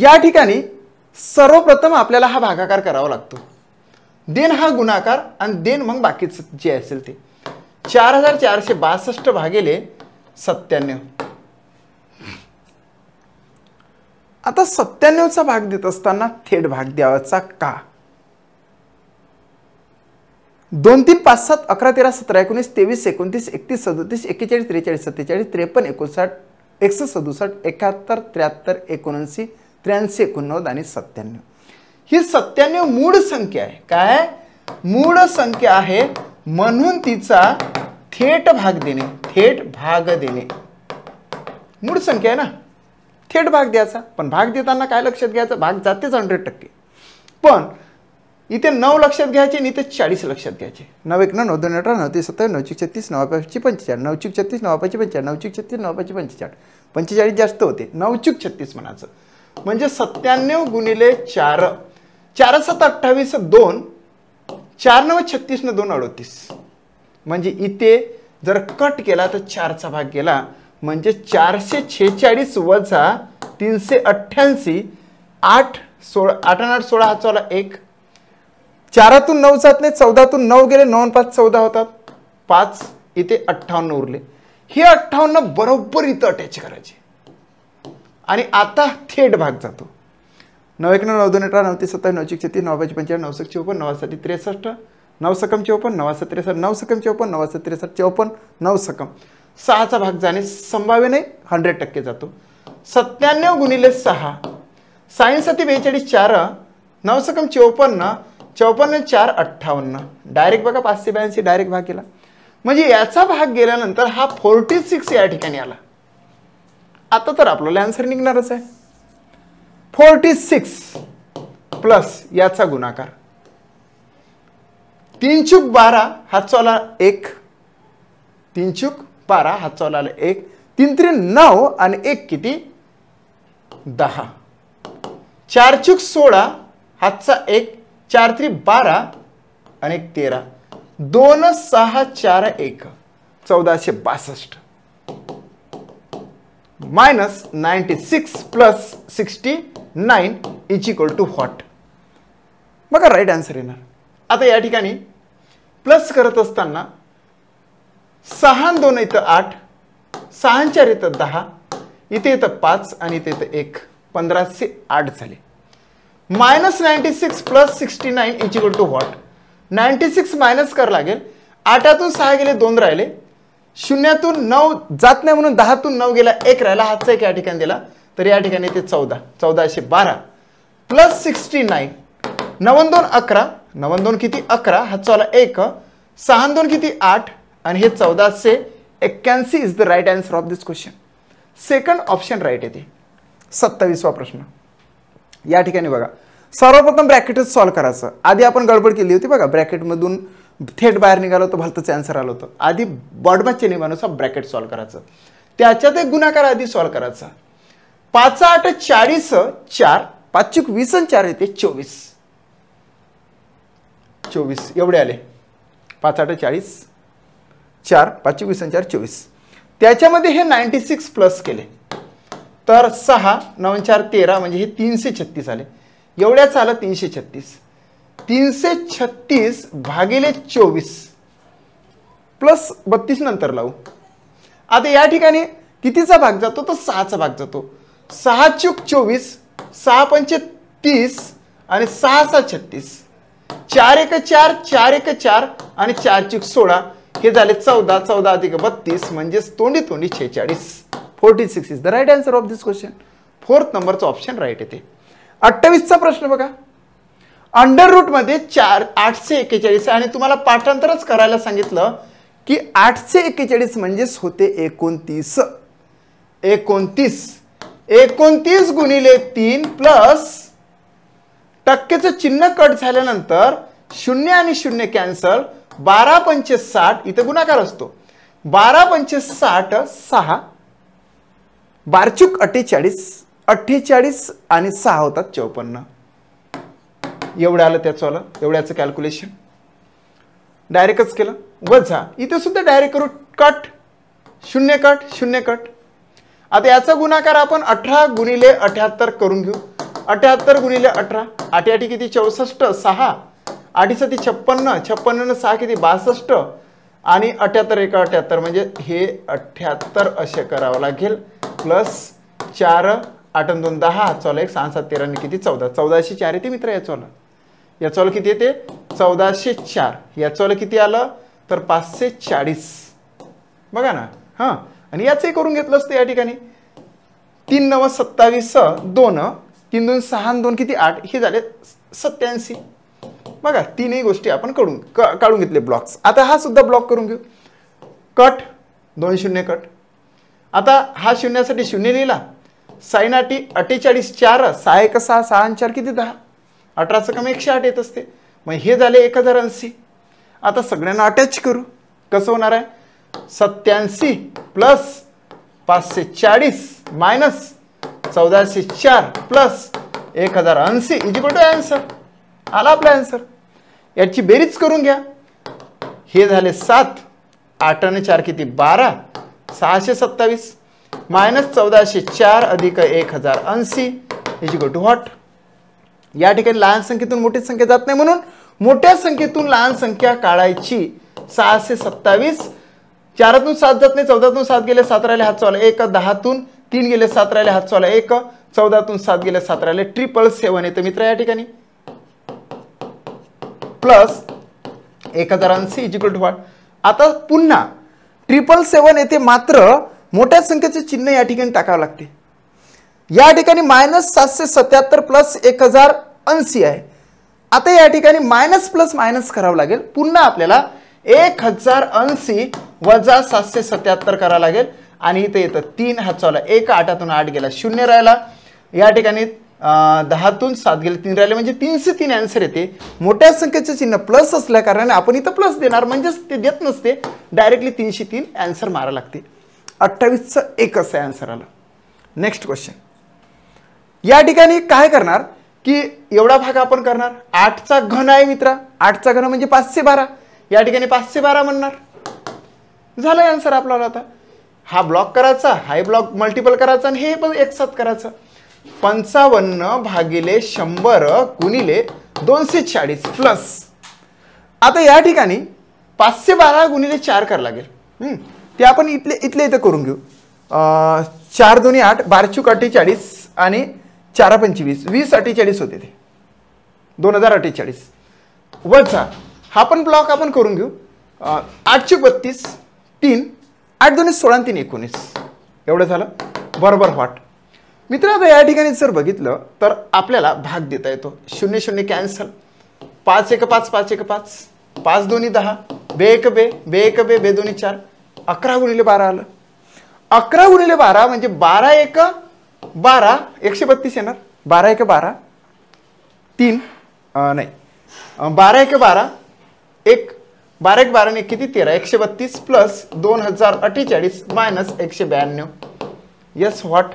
या ठिकाणी सर्वप्रथम आपल्याला हा भागाकार करावा लागतो, देन हा गुणाकार आणि देन मग बाकीचं जे असेल ते 4462 भागिले 97. आता 97चा भाग देत असताना थेट भाग द्यावाचा का? 2 3 5 7 11 13 17 19 23 29 31 37 41 43 47 53 59 61 67 71 73 73 89 आणि 97. ही 97 मूळ संख्या आहे. काय मूळ संख्या आहे, म्हणून तिचा थेट भाग देणे, थेट भाग देणे. मूळ संख्या आहे ना, थेट भाग द्यायचा. पण भाग देताना काय लक्षात घ्यायचं, भाग जातेच 100%. पण इथे 9 लक्षात घ्यायचे आणि इथे 40 लक्षात घ्यायचे. 9 1 9 9 2 18 9 3 27 9 36 9 5 45 9 36 9 5 45 9 36 9 5 45 45 जास्त होते, 9 36 म्हणायचं. म्हणजे 97 गुणिले 4 4 7 28 2 4 9 36 2 38. म्हणजे इथे जर कट केला तर 4चा भाग गेला, म्हणजे 446 वजा 388 8 16 8 8 16 हात चला 1. 4तून 9 जात नाही, 14तून 9 गेले, 9 5 14 होतात, 5 इथे 58 उरले. हे 58 बरोबर इथं अटॅच करायचे आणि आता थेट भाग जातो. 9 1 9 9 2 18 9 3 27 9 36 9 5 45 9 6 54 9 7 63 9 सकम 54 9 7 63 9 सकम 54 9 7 63 54 9 सकम 6चा भाग जाणे संभाव्य नाही, 100% जातो. 97 गुणिले 6 6 7 42 4 9 सकम 54 54 4 58. डायरेक्ट बघा 582 डायरेक्ट भाग केला. म्हणजे याचा भाग गेल्यानंतर हा 46 या ठिकाणी आला. आता तर आपल्याला आन्सर निघणारच आहे. 46 प्लस याचा गुणाकार 3 चूक 12 हात चला 1, 3 चूक 12 हात चला 1, 3 3 9 आणि 1 किती 10, 4 चूक 16 हातचा 1, 4 3 12 आणि 1 13, 2 6 4 1 1462 minus 96 plus 69 is equal to what. बघा राईट आन्सर येणार. आता या ठिकाणी प्लस करत असताना 6 2 इथं 8, 6 4 इथं 10, इथे येतं 5 आणि इथे येतं 1, 1508 झाले. Minus 96 plus 69 is equal to what. 96 minus कर लागेल, 8तून 6 गेले 2 राहिले, 0तून 9 जात नाही म्हणून 10तून 9 गेला 1 राहिला, हातचा 1 या ठिकाणी दिला, तर या ठिकाणी ते 14 1412 प्लस 69 9 2 11 9 2 किती 11 हातचा 1, 6 2 किती 8 आणि हे 1481 is the right answer of this question. Second option right येते. 27वा प्रश्न या ठिकाणी बघा. सर्वप्रथम ब्रॅकेटच सॉल्व्ह करायचं. आधी आपण गडबड केली होती बघा, ब्रॅकेटमधून थेट बाहेर निघालो होतं, भलतंच आन्सर आलं होतं. आधी बॉडमॅचच्या नियमानुसार ब्रॅकेट सॉल्व्ह करायचं, त्याच्यात एक गुणाकार आधी सॉल्व्ह करायचा. 5 8 40 4 5 चूक 20 आणि 4 येते 24 24 एवढे आले. 5 8 40 4 5 चूक 20 आणि 4 24. त्याच्यामध्ये हे 96 प्लस केले तर 6 9 4 13 म्हणजे हे 336 आले. एवढ्याच आलं 336. 336 भागिले 24 प्लस 32 नंतर लावू. आता या ठिकाणी कितीचा भाग जातो, तर 6चा भाग जातो. 6 चूक 24 6 पंचे 30 आणि 6 6 36, 4 1 4 4 1 4 आणि 4 चूक 16 हे झाले 14 14 अधिक 32 म्हणजे तोंडी तोंडी 46. 46 is the right answer of this question. 4th नंबरचा ऑप्शन राईट येते. 28चा प्रश्न बघा. अंडर रूट मध्ये 841 आणि तुम्हाला पाठांतरच करायला सांगितलं की 841 म्हणजेच होते 29. 29 गुणिले 3 प्लस टक्केचं चिन्ह कट झाल्यानंतर 0 आणि 0 कॅन्सल, 12 पंचे 60 इथे गुणाकार असतो. 12 पंचे 60 6 12 चूक 48 आणि 6 होतात 54. एवढं आलं त्याचं आलं. एवढ्याचं कॅल्क्युलेशन डायरेक्टच केलं. वजा इथे सुद्धा डायरेक्ट करू, कट 0 कट 0 कट. आता याचा गुणाकार आपण 18 गुणिले 78 करून घेऊ. 78 गुणिले 18, 8 8 किती 64, 6 8 7 56, 56 6 किती 62 आणि 78 1 78 म्हणजे हे 78 असे करावं लागेल प्लस 4 8 2 10 चला 1 6 7 13 किती 14, 1404 येते मित्र याचं किती येते 1404, याचं किती आलं तर 540 बघा ना. हां आणि याचंही करून घेतलं असतं या ठिकाणी 3 9 27 2 3 2 6 2 किती 8 हे झाले 87 बघा. तीनही गोष्टी आपण काढून घेतले ब्लॉक्स. आता हा सुद्धा ब्लॉक करून घेऊ. कट 2 शून्य कट. आता हा शून्यासाठी शून्य लिहिला. साइन 48 4 6 1 6 6 आणि 4 किती 10, 18चं कमी 108 येत असते. मग हे झाले 1080. आता सगळ्यांना अटॅच करू. कसं होणार आहे 87 plus 540 minus 1404 plus 1080 is equal to answer. आला आपला आन्सर. याची बेरीज करून घ्या. हे झाले 7 8 आणि 4 किती 12 627 मायनस 1404 अधिक 1080 इज इक्वल टू व्हॉट. या ठिकाणी लहान संख्येतून मोठी संख्या जात नाही म्हणून मोठ्या संख्येतून लहान संख्या काढायची. 627 4तून 7 जात नाही, 14तून 7 गेले 7 राहिले हात चौला 1, 10तून 3 गेले 7 राहिले हात चौला 1, 14तून 7 गेले 7 राहिले 777 येते मित्र या ठिकाणी plus 1080 is equal to what. आता पुन्हा 777 येते मात्र मोठ्या संख्येचे चिन्ह या ठिकाणी टाकावे लागते. या ठिकाणी मायनस 777 प्लस 1080 आहे. आता या ठिकाणी मायनस प्लस मायनस करावं लागेल. पुन्हा आपल्याला 1080 वजा 777 करावं लागेल आणि इथे येतं 3 हात चौला 1 8तून 8 गेला 0 राहिला. या ठिकाणी 10तून 7 गेले 3 राहिले म्हणजे 303 आन्सर येते. मोठ्या संख्येचे चिन्ह प्लस असल्या कारणाने आपण इथं प्लस देणार म्हणजेच ते देत नसते, डायरेक्टली 303 आन्सर मारावं लागते. 28चं 1 असं आन्सर आलं. Next question. या ठिकाणी काय करणार की एवढा भाग आपण करणार 8चा घन आहे मित्रा. 8चा घन म्हणजे 512. या ठिकाणी 512 म्हणणार. झालं आन्सर आपल्याला. आता हा ब्लॉक करायचा, हा ब्लॉक मल्टिपल करायचा आणि हे पण एक साथ करायचं. 55 भागिले 100 गुणिले 240 प्लस. आता या ठिकाणी 512 गुणिले 4 करावं लागेल. ते आपण इथले इथं करून घेऊ. 4 2 8 12 चूक 48 आणि 4 25 20 48 होते ते 2048 वजा हा पण ब्लॉक आपण करून घेऊ. 8 चूक 32 3 8 2 16 3 19 एवढं झालं बरोबर व्हॉट. मित्र आता या ठिकाणी जर बघितलं तर आपल्याला भाग देता येतो. 0 0 कॅन्सल 5 1 5 5 1 5 5 2 10 बे 1 बे बे 1 बे बे 2 4 11 गुणिले 12 आलं. 11 गुणिले 12 म्हणजे 12 1 12 132 येणार. 12 1 12 3 नाही 12 1 12 1 12 1 12 ने किती 13 132 प्लस 2048 मायनस 192 यस व्हॉट.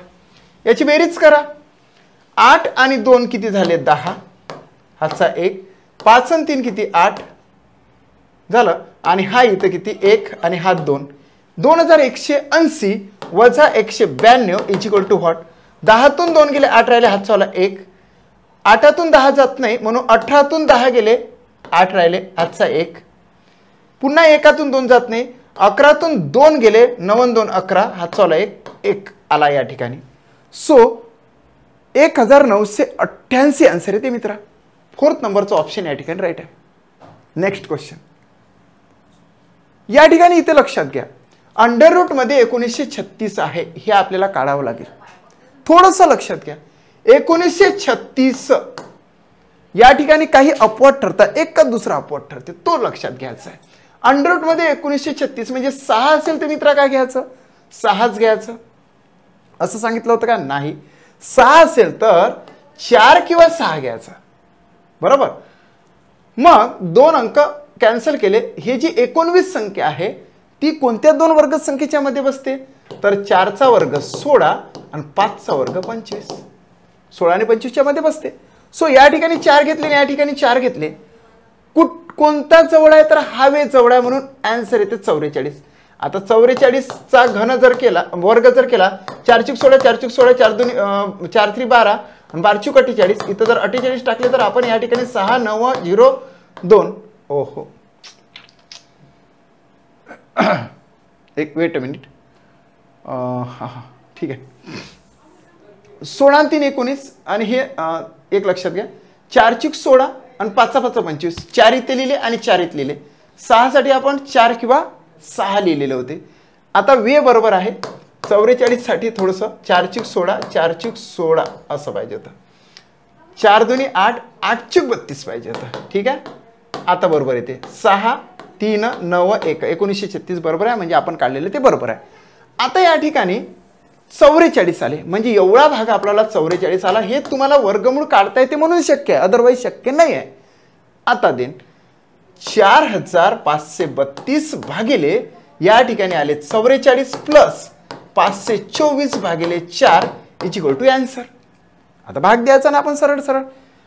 याची बेरीज करा. 8 आणि 2 किती झाले 10 हाचा 1 5 आणि 3 किती 8 झालं आणि हा इथं किती 1 आणि हा 2 2180 वजा 192 इज इक्वल टू व्हॉट. 10तून 2 गेले 8 राहिले हात चौला 1 8तून 10 जात नाही म्हणून 18तून 10 गेले 8 राहिले हातचा 1 पुन्हा 1तून 2 जात नाही 11तून 2 गेले 9 2 11 हात चौला 1 आला या ठिकाणी. सो 1988 आन्सर येते मित्रा. 4th नंबरचा ऑप्शन या ठिकाणी राईट आहे. Next question. या ठिकाणी इथे लक्षात घ्या अंडर रूट मध्ये 1936 आहे हे आपल्याला काढावं लागेल. थोडंसं लक्षात घ्या 1936 या ठिकाणी काही अपवाद ठरतात, एक का दुसरा अपवाद ठरते तो लक्षात घ्यायचा आहे. अंडर रूट मध्ये 1936 म्हणजे 6 असेल तर मित्रा काय घ्यायचं 6च घ्यायचं असं सांगितलं होतं का नाही. 6 असेल तर 4 किंवा 6 घ्यायचा बरोबर. मग 2 अंक कॅन्सल केले. हे जी 19 संख्या आहे ती कोणत्या 2 वर्ग संख्येच्या मध्ये बसते तर 4चा वर्ग 16 आणि 5चा वर्ग 25. 16 आणि 25 च्या मध्ये बसते. सो या ठिकाणी 4 घेतले आणि या ठिकाणी 4 घेतले. कोणता जवळ आहे तर हा वे जवळ आहे म्हणून आन्सर येते 44. आता 44चा घन जर केला वर्ग जर केला 4 चूक 16 4 चूक 16 4 2 4 3 12 आणि 12 चूक 48. इथं जर 48 टाकले तर आपण या ठिकाणी 6 9 0 2. ओहो, एक वेट अ मिनिट. हां ठीक आहे. 16 आणि 3 19 आणि हे एक लक्षात घ्या. 4 चूक 16 आणि 5 5 25. 4 इथे लिहिले आणि 4 इथे लिहिले. 6 साठी आपण 4 किंवा 6 लिहिलेले होते. आता वे बरोबर आहे. 44 साठी थोडंसं 4 चूक 16 4 चूक 16 असं पाहिजे होतं. 4 2 8 8 चूक 32 पाहिजे होतं. ठीक आहे. आता बरोबर येते. 6 3 9 1 1936 बरोबर आहे. म्हणजे आपण काढलेलं ते बरोबर आहे. आता या ठिकाणी 44 आले, म्हणजे एवढा भाग आपल्याला 44 आला. हे तुम्हाला वर्गमूळ काढता येते म्हणून शक्य आहे, अदरवाईज शक्य नाही आहे. आता देन 4532 भागिले या ठिकाणी आले 44 प्लस 524 भागिले 4 इज इक्वल टू आन्सर. आता भाग द्यायचा ना आपण सरळ सरळ.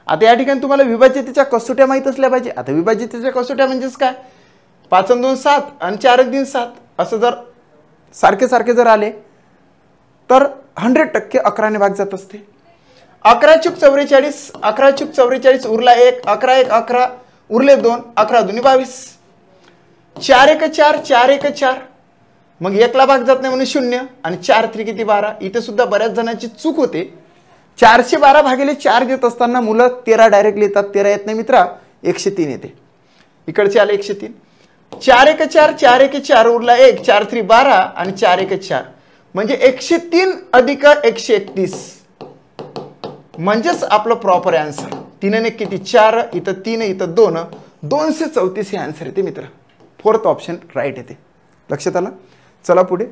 आता या ठिकाणी तुम्हाला विभाज्यतेच्या कसोट्या माहीत असल्या पाहिजे. आता विभाज्यतेच्या कसोट्या म्हणजेच काय, 5 आणि 2 7 आणि 4 आणि 3 7 असं जर सारखे सारखे जर आले तर 100% 11 ने भाग जात असते. 11 चूक 44 11 चूक 44 उरला 1 11 1 11 उरले 2 11 2 22. 4 1 4 4 1 4 मग 1 ला भाग जात नाही म्हणून 0 आणि 4 3 किती 12. इथे सुद्धा बऱ्याच जणांची चूक होते. 412 भागिले 4 देत असताना मुलं 13 डायरेक्टली येतात. 13 येत नाही मित्रा, 103 येते. इकडचे आले 103. 4 1 4 4 1 4 उरला 1 4 3 12 आणि 4 1 4 म्हणजे 103 अधिक 131 म्हणजेच आपलं प्रॉपर आन्सर. 3 ने किती 4 इथं 3 इथं 2 234 हे आन्सर येते मित्र. फोर्थ ऑप्शन राईट येते. लक्षात आलं. चला पुढे.